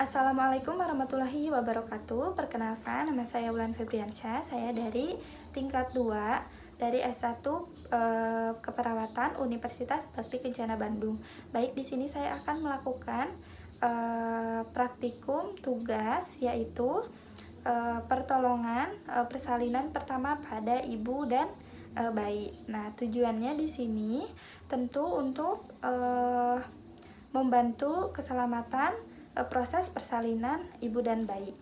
Assalamualaikum warahmatullahi wabarakatuh. Perkenalkan, nama saya Wulan Febriansyah. Saya dari tingkat 2 dari S1 Keperawatan Universitas Bakti Kencana Bandung. Baik, di sini saya akan melakukan praktikum tugas, yaitu pertolongan persalinan pertama pada ibu dan bayi. Nah, tujuannya di sini tentu untuk membantu keselamatan proses persalinan ibu dan bayi.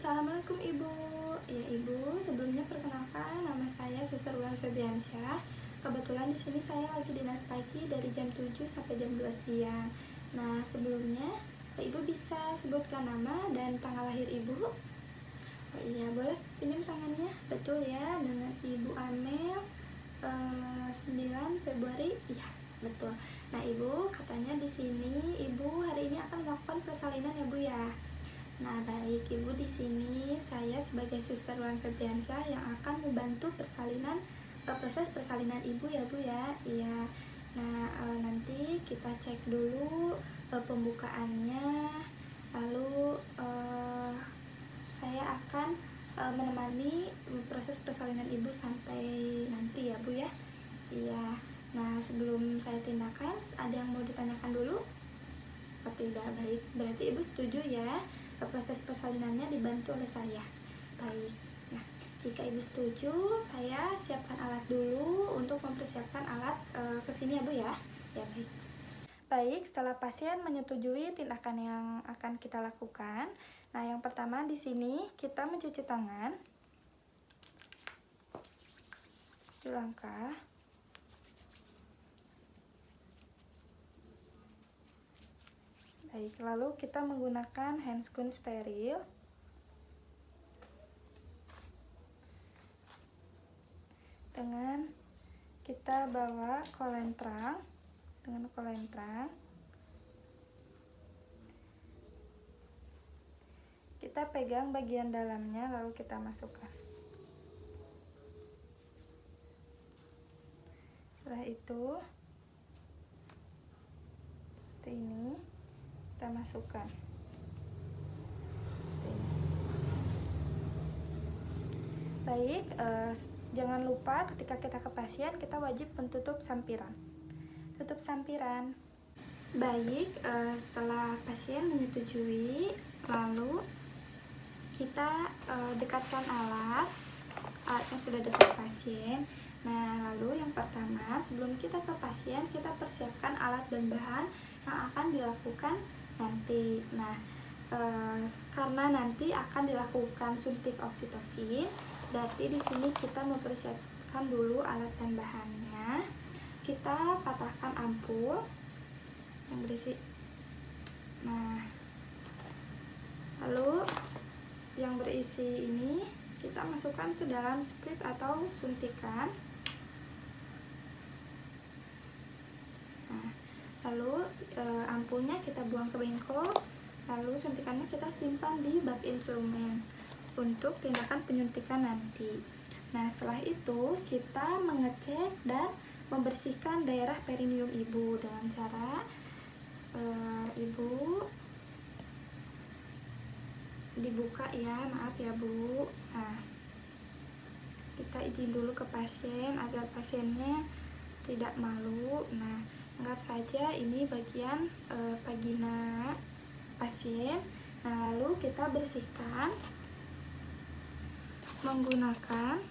Assalamualaikum Ibu. Ya Ibu, sebelumnya perkenalkan, nama saya Suster Wulan Febriansyah. Kebetulan di sini saya lagi dinas pagi dari jam 7 sampai jam 2 siang. Nah, sebelumnya Ibu bisa sebutkan nama dan tanggal lahir Ibu? Oh iya, boleh pinjam tangannya. Betul ya, dengan Ibu Amel 9 Februari. Iya, betul. Nah, Ibu, katanya di sini Ibu hari ini akan melakukan persalinan ya Bu ya. Nah, baik Ibu, di sini saya sebagai Suster Wulan Febriansyah yang akan membantu proses persalinan Ibu ya Bu ya. Iya. Nah, nanti kita cek dulu pembukaannya. Lalu saya akan menemani proses persalinan Ibu sampai nanti ya Bu ya. Iya. Nah, sebelum saya tindakan, ada yang mau ditanyakan dulu? Oh tidak, baik. Berarti Ibu setuju ya proses persalinannya dibantu oleh saya. Baik. Nah, jika ibu setuju, saya siapkan alat dulu untuk mempersiapkan alat kesini ya bu ya. Ya baik. Baik, setelah pasien menyetujui tindakan yang akan kita lakukan, nah yang pertama di sini kita mencuci tangan. Langkah. Baik, lalu kita menggunakan handscoon steril. Dengan kita bawa kolentrang, kita pegang bagian dalamnya lalu kita masukkan. Setelah itu seperti ini kita masukkan. Baik, jangan lupa ketika kita ke pasien kita wajib menutup sampiran. Tutup sampiran. Baik, setelah pasien menyetujui, lalu kita dekatkan alat yang sudah dekat pasien. Nah, lalu yang pertama, sebelum kita ke pasien, kita persiapkan alat dan bahan yang akan dilakukan nanti. Nah, karena nanti akan dilakukan suntik oksitosin, berarti di sini kita mempersiapkan dulu alat dan bahannya. Kita patahkan ampul yang berisi. Nah, lalu yang berisi ini kita masukkan ke dalam sprit atau suntikan. Nah, lalu ampulnya kita buang ke bengkok, lalu suntikannya kita simpan di bak instrumen untuk tindakan penyuntikan nanti. Nah, setelah itu kita mengecek dan membersihkan daerah perineum ibu dengan cara ibu dibuka ya, maaf ya bu. Nah, kita izin dulu ke pasien agar pasiennya tidak malu. Nah, anggap saja ini bagian vagina pasien. Nah, lalu kita bersihkan menggunakan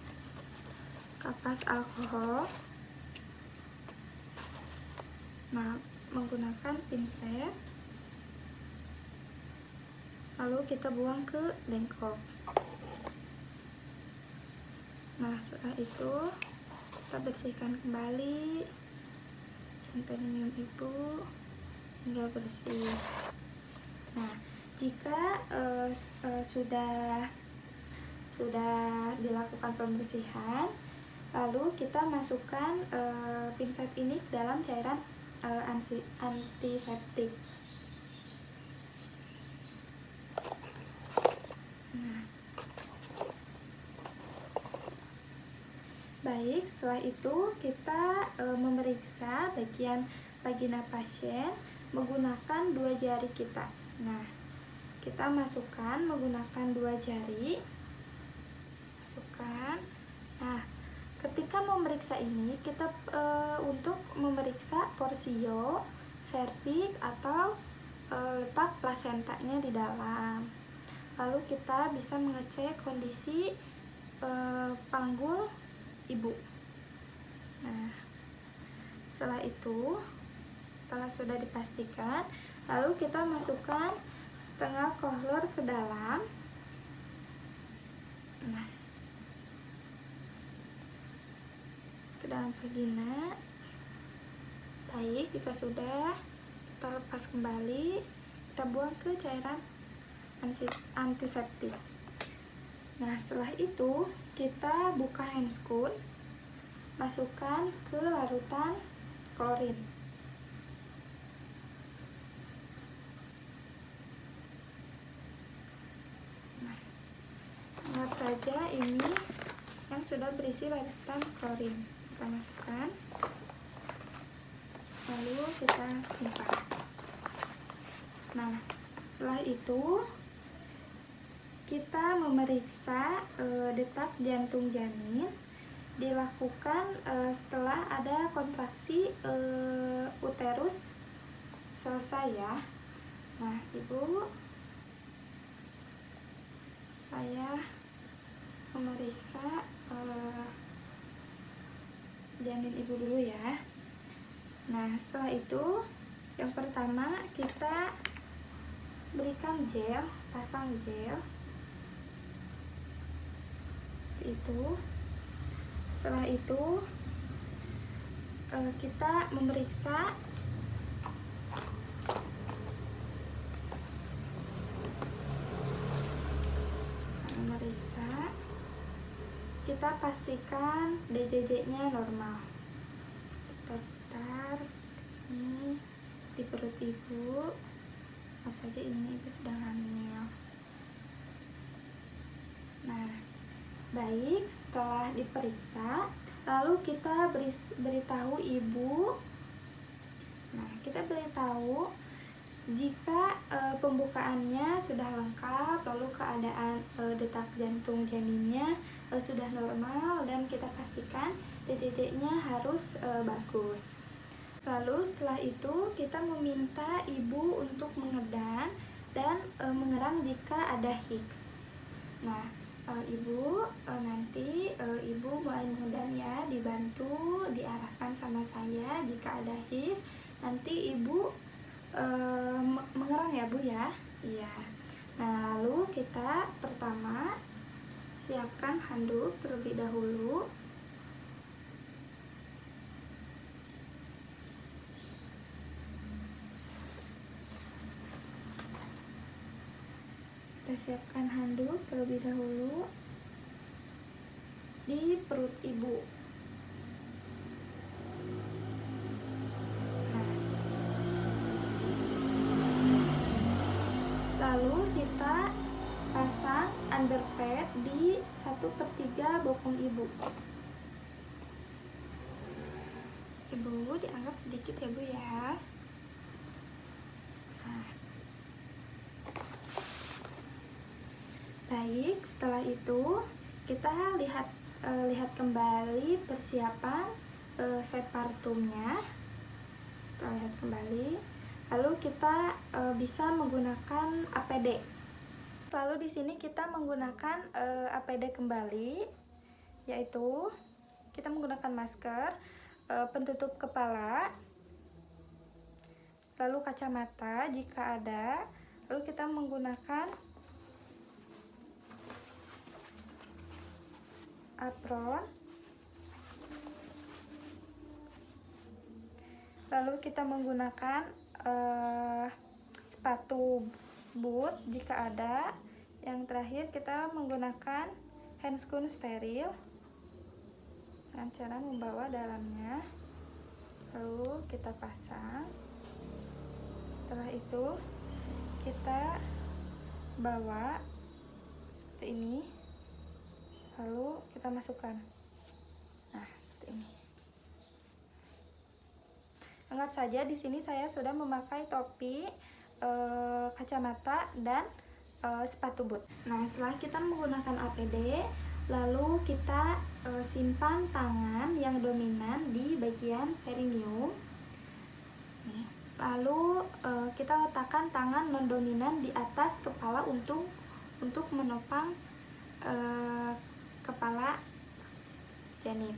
kapas alkohol. Nah, menggunakan pinset. Lalu kita buang ke bengkok. Nah, setelah itu kita bersihkan kembali perineum ibu hingga bersih. Nah, jika sudah dilakukan pembersihan, lalu kita masukkan pinset ini ke dalam cairan antiseptik. Nah, baik, setelah itu kita memeriksa bagian vagina pasien menggunakan 2 jari kita. Nah, kita masukkan menggunakan 2 jari. Masukkan. Nah, ketika memeriksa ini kita untuk memeriksa porsio, serviks atau letak plasentanya di dalam. Lalu kita bisa mengecek kondisi panggul ibu. Nah, setelah itu, setelah sudah dipastikan, lalu kita masukkan setengah kohler ke dalam. Nah, ke dalam vagina. Baik, jika sudah, kita lepas kembali, kita buang ke cairan antiseptik. Nah, setelah itu kita buka handscoon, masukkan ke larutan klorin. Nah, anggap saja ini yang sudah berisi larutan klorin. Kita masukkan, lalu kita simpan. Nah, setelah itu kita memeriksa detak jantung janin, dilakukan setelah ada kontraksi uterus selesai ya. Nah, ibu saya memeriksa janin ibu dulu ya. Nah, setelah itu yang pertama kita berikan gel, pasang gel itu. Setelah itu kita memeriksa kita pastikan DJJ-nya normal. Putar seperti ini di perut ibu. Maaf saja ini ibu sedang hamil. Nah, baik, setelah diperiksa, lalu kita beritahu ibu. Nah, kita beritahu jika pembukaannya sudah lengkap, lalu keadaan detak jantung janinnya sudah normal, dan kita pastikan DJJ-nya harus bagus. Lalu setelah itu kita meminta ibu untuk mengedan dan mengerang jika ada hiks. Nah, ibu nanti ibu mulai mengedan ya, dibantu diarahkan sama saya. Jika ada hiks, nanti ibu mengerang ya Bu ya. Iya. Nah, lalu kita pertama siapkan handuk terlebih dahulu. Kita siapkan handuk terlebih dahulu di perut ibu. Lalu kita pasang underpad di 1/3 bokong ibu. Ibu diangkat sedikit ya Bu ya. Nah. Baik, setelah itu kita lihat kembali persiapan separtumnya. Kita lihat kembali. Lalu kita bisa menggunakan APD. Lalu di sini kita menggunakan APD kembali, yaitu kita menggunakan masker, pentutup kepala, lalu kacamata jika ada, lalu kita menggunakan apron, lalu kita menggunakan sepatu boot jika ada. Yang terakhir kita menggunakan handscoon steril dengan cara membawa dalamnya, lalu kita pasang. Setelah itu kita bawa seperti ini, lalu kita masukkan. Nah, seperti ini. Anggap saja di sini saya sudah memakai topi, kacamata, dan sepatu boot. Nah, setelah kita menggunakan APD, lalu kita simpan tangan yang dominan di bagian perineum. Nih. Lalu kita letakkan tangan non dominan di atas kepala untuk menopang kepala janin.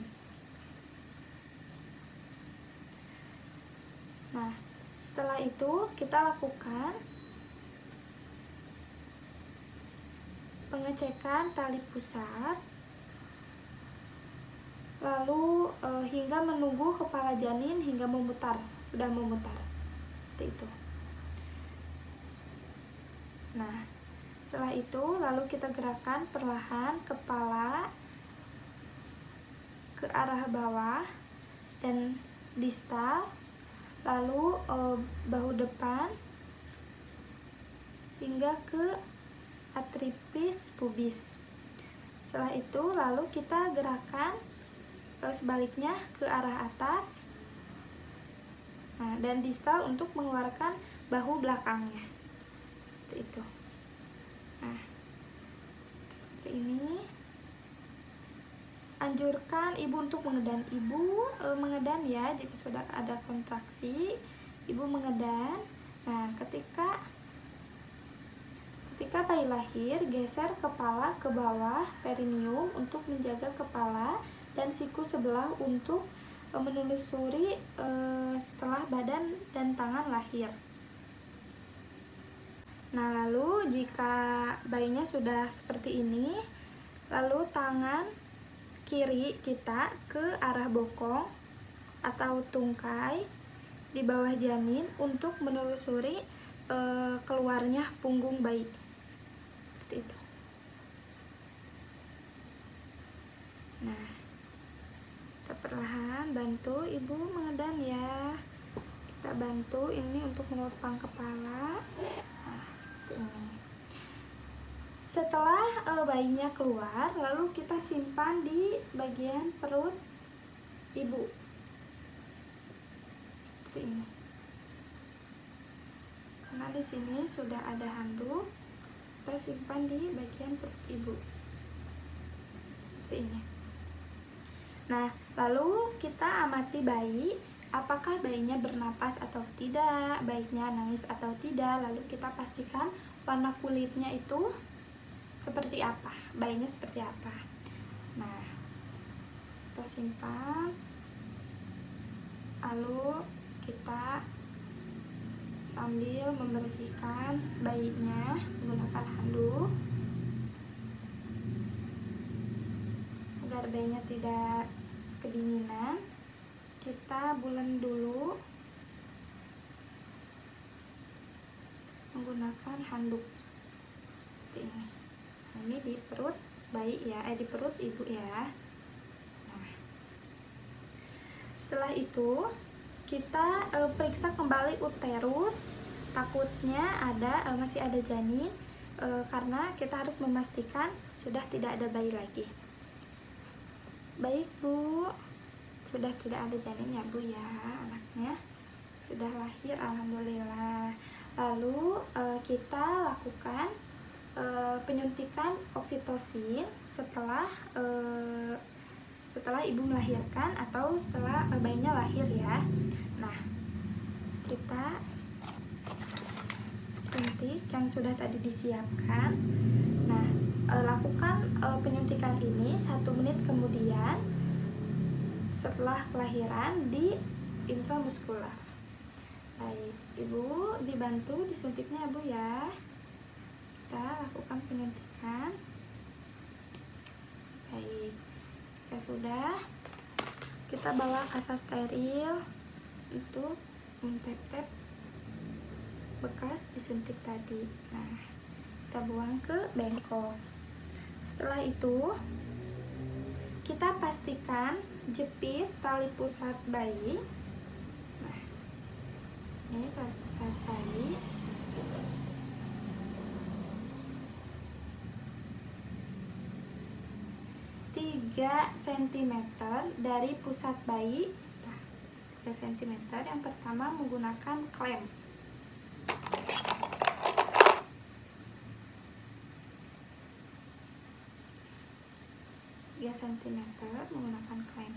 Nah, setelah itu kita lakukan pengecekan tali pusar, lalu hingga menunggu kepala janin hingga sudah memutar, seperti itu. Nah, setelah itu lalu kita gerakkan perlahan kepala ke arah bawah dan distal, lalu bahu depan hingga ke atripis pubis. Setelah itu lalu kita gerakkan sebaliknya ke arah atas, nah, dan distal untuk mengeluarkan bahu belakangnya, seperti itu. Nah, seperti ini. Anjurkan ibu untuk mengedan. Ibu mengedan ya jika sudah ada kontraksi, ibu mengedan. Nah, ketika Ketika bayi lahir, geser kepala ke bawah perineum untuk menjaga kepala dan siku sebelah untuk menelusuri setelah badan dan tangan lahir. Nah, lalu jika bayinya sudah seperti ini, lalu tangan kiri kita ke arah bokong atau tungkai di bawah janin untuk menelusuri keluarnya punggung bayi. Seperti itu. Nah, kita perlahan bantu ibu mengedan ya. Kita bantu ini untuk menopang kepala. Nah, seperti ini. Setelah bayinya keluar, lalu kita simpan di bagian perut ibu. Seperti ini. Karena di sini sudah ada handuk, kita simpan di bagian perut ibu. Seperti ini. Nah, lalu kita amati bayi, apakah bayinya bernapas atau tidak, bayinya nangis atau tidak. Lalu kita pastikan warna kulitnya itu seperti apa, bayinya seperti apa. Nah, kita simpan, lalu kita sambil membersihkan bayinya menggunakan handuk agar bayinya tidak kedinginan. Kita bulen dulu menggunakan handuk seperti ini. Ini di perut bayi ya, di perut ibu ya. Nah, setelah itu kita periksa kembali uterus, takutnya masih ada janin, karena kita harus memastikan sudah tidak ada bayi lagi. Baik Bu, sudah tidak ada janin ya Bu ya, anaknya sudah lahir alhamdulillah. Lalu kita lakukan penyuntikan oksitosin setelah ibu melahirkan atau setelah bayinya lahir ya. Nah, kita suntik yang sudah tadi disiapkan. Nah, lakukan penyuntikan ini 1 menit kemudian setelah kelahiran di intramuskular. Baik, ibu dibantu disuntiknya Bu ya. Kita lakukan penyuntikan. Baik, jika sudah, kita bawa kasa steril untuk mentep-tep bekas disuntik tadi. Nah, kita buang ke bengkok. Setelah itu, kita pastikan jepit tali pusat bayi. Nah, ini tali pusat bayi. Tiga cm dari pusat bayi. Nah, 3 cm yang pertama menggunakan klem. cm menggunakan klem.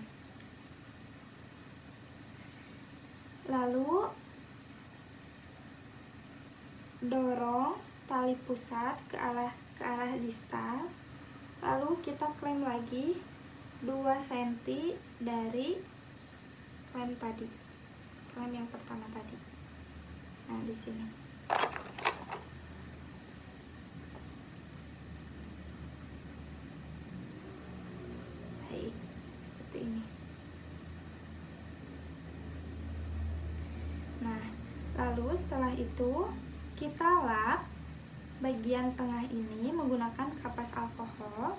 Lalu dorong tali pusat ke arah distal. Lalu kita klem lagi 2 cm dari klem tadi, klem yang pertama tadi. Nah, di sini. Baik, seperti ini. Nah, lalu setelah itu kita lap bagian tengah ini menggunakan kapas alkohol.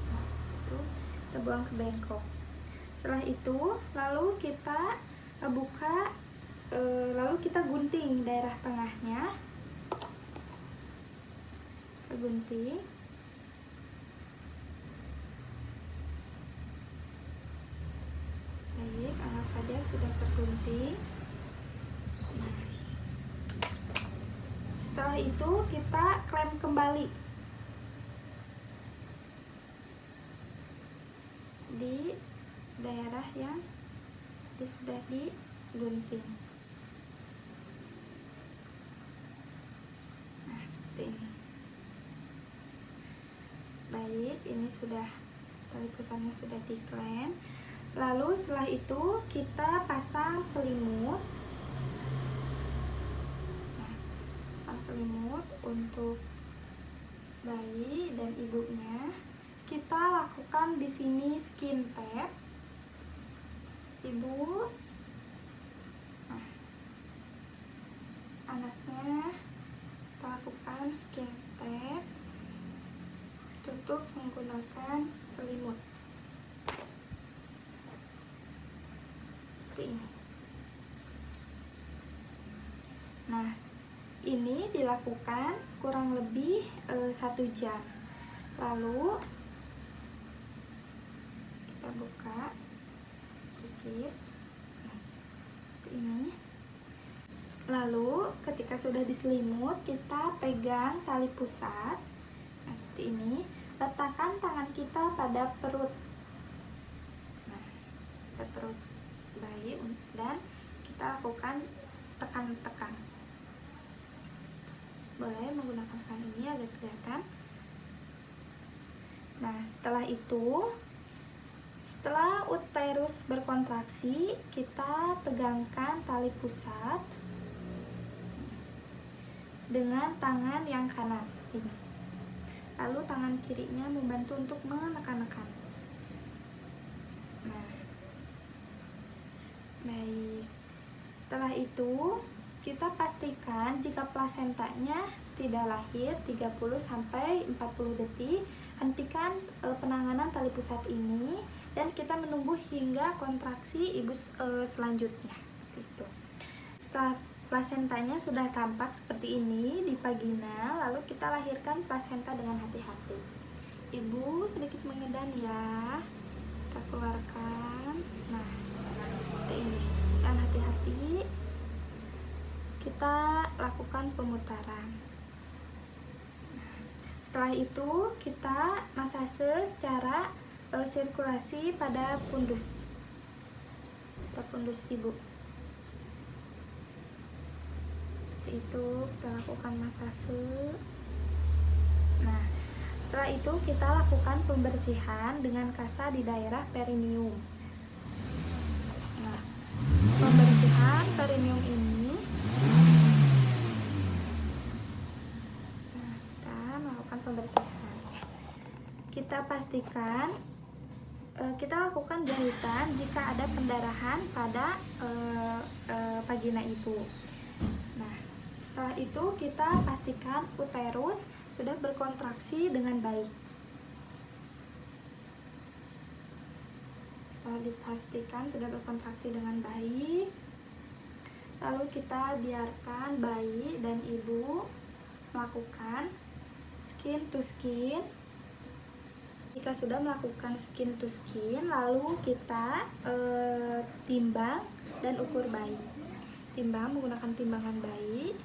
Nah, seperti itu. Kita buang ke bengkok. Setelah itu, lalu kita buka, lalu kita gunting daerah tengahnya. Kita gunting. Baik, anggap saja sudah tergunting. Nah, setelah itu kita klem kembali di daerah yang Jadi sudah digunting. Nah, seperti ini. Baik, ini sudah tali pusarnya sudah diklem. Lalu setelah itu kita pasang selimut. Nah, pasang selimut untuk bayi dan ibunya. Kita lakukan di sini skin tap. Ibu, nah, anaknya kita lakukan skin tap. Tutup menggunakan selimut. Seperti ini. Nah, ini dilakukan kurang lebih 1 jam. Lalu kita buka sedikit. Seperti ini. Lalu ketika sudah diselimut, kita pegang tali pusat. Nah, seperti ini. Letakkan tangan kita pada perut. Nah, pada perut bayi, dan kita lakukan tekan-tekan. Boleh menggunakan tangan ini agar kelihatan. Nah, setelah itu, setelah uterus berkontraksi, kita tegangkan tali pusat dengan tangan yang kanan ini. Lalu tangan kirinya membantu untuk menekan-nekan. Nah, baik. Setelah itu, kita pastikan jika plasentanya tidak lahir 30-40 detik, hentikan penanganan tali pusat ini dan kita menunggu hingga kontraksi ibu selanjutnya, seperti itu. Setelah plasentanya sudah tampak seperti ini di vagina, lalu kita lahirkan plasenta dengan hati-hati. Ibu sedikit mengedan ya, kita keluarkan. Nah, seperti ini. Dan hati-hati kita lakukan pemutaran. Nah, setelah itu kita masase secara sirkulasi pada pundus ibu. Itu kita lakukan masase. Nah, setelah itu kita lakukan pembersihan dengan kasa di daerah perineum. Nah, pembersihan perineum ini, nah, kita melakukan pembersihan. Kita pastikan kita lakukan jahitan jika ada pendarahan pada vagina ibu. Nah, setelah itu kita pastikan uterus sudah berkontraksi dengan baik. Setelah dipastikan sudah berkontraksi dengan baik, lalu kita biarkan bayi dan ibu melakukan skin to skin. Jika sudah melakukan skin to skin, lalu kita timbang dan ukur bayi. Timbang menggunakan timbangan bayi.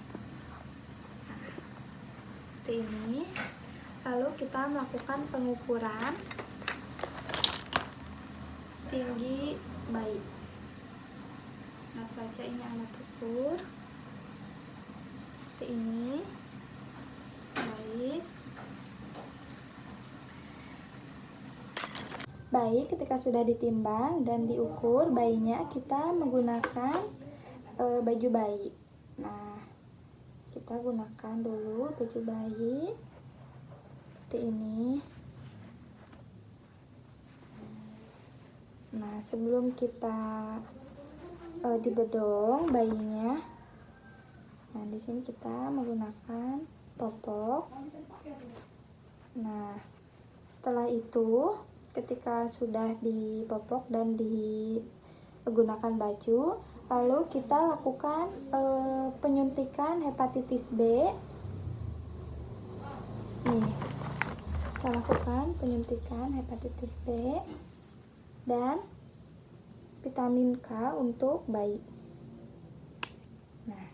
Seperti ini. Lalu kita melakukan pengukuran tinggi bayi. Nah, saja ini alat ukur. Seperti ini. Baik, ketika sudah ditimbang dan diukur bayinya, kita menggunakan baju bayi. Nah, kita gunakan dulu baju bayi seperti ini. Nah, sebelum kita dibedong bayinya, nah di sini kita menggunakan popok. Nah, setelah itu ketika sudah dipopok dan digunakan baju, lalu kita lakukan penyuntikan hepatitis B. Nih, kita lakukan penyuntikan hepatitis B dan vitamin K untuk bayi. Nah,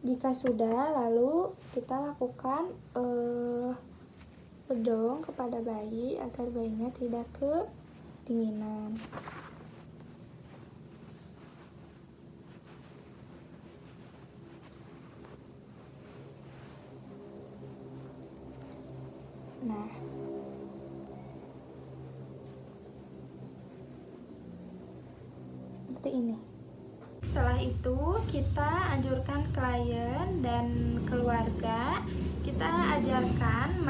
jika sudah, lalu kita lakukan bedong kepada bayi agar bayinya tidak kedinginan. Nah, seperti ini. Setelah itu kita anjurkan klien dan keluarga, kita ajarkan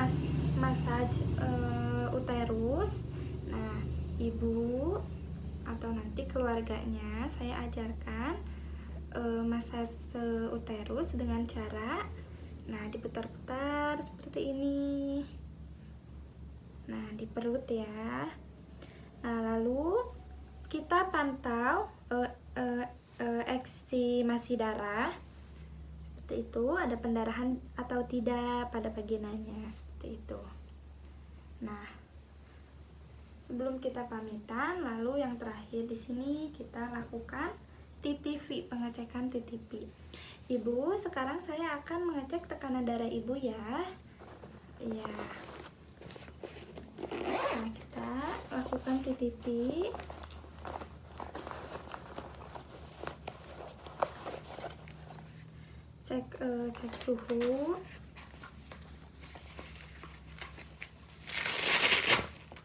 massage uterus. Nah, ibu atau nanti keluarganya saya ajarkan massage uterus dengan cara, nah, diputar-putar seperti ini. Nah, di perut ya. Nah, lalu kita pantau estimasi darah. Seperti itu, ada pendarahan atau tidak pada vaginanya, seperti itu. Nah, sebelum kita pamitan, lalu yang terakhir di sini kita lakukan TTV, pengecekan TTV. Ibu, sekarang saya akan mengecek tekanan darah ibu ya. Iya. Nah, kita lakukan TTV. Cek suhu,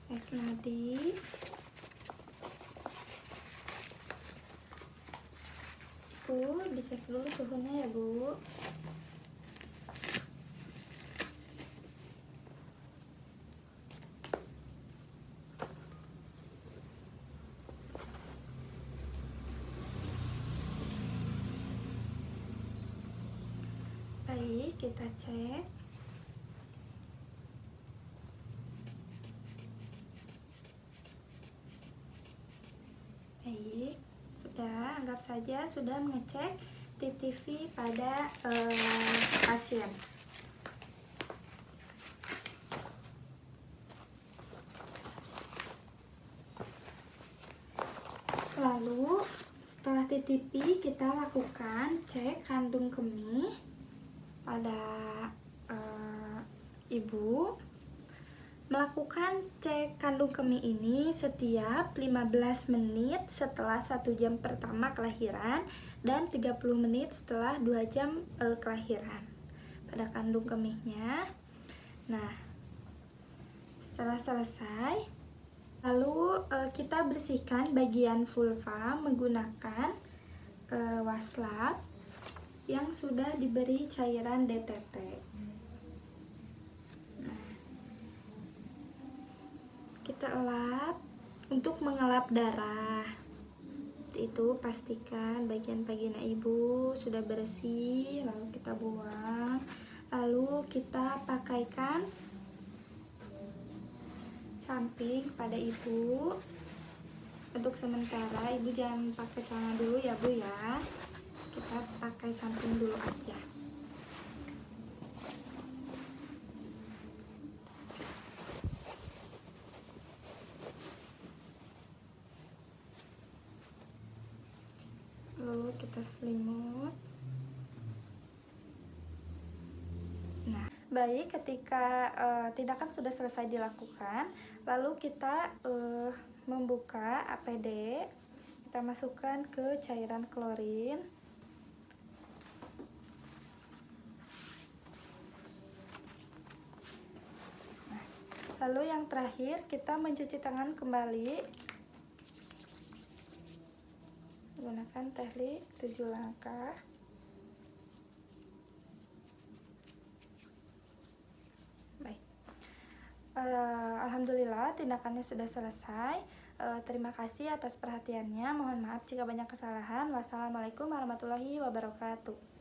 cek nadi, Bu, dicek dulu suhunya ya Bu. Baik, kita cek. Baik, sudah, anggap saja sudah mengecek TTV pada pasien. Lalu setelah TTV kita lakukan cek kandung kemih pada ibu. Melakukan cek kandung kemih ini setiap 15 menit setelah 1 jam pertama kelahiran dan 30 menit setelah 2 jam kelahiran pada kandung kemihnya. Nah, setelah selesai, lalu kita bersihkan bagian vulva menggunakan waslap yang sudah diberi cairan DTT. Nah, kita elap untuk mengelap darah. Itu pastikan bagian vagina ibu sudah bersih, lalu kita buang. Lalu kita pakaikan samping pada ibu. Untuk sementara ibu jangan pakai celana dulu ya Bu ya. Kita pakai samping dulu aja. Lalu kita selimut. Nah, baik, ketika tindakan sudah selesai dilakukan, lalu kita membuka APD. Kita masukkan ke cairan klorin. Lalu yang terakhir kita mencuci tangan kembali menggunakan teknik 7 langkah. Baik, alhamdulillah tindakannya sudah selesai. Terima kasih atas perhatiannya. Mohon maaf jika banyak kesalahan. Wassalamualaikum warahmatullahi wabarakatuh.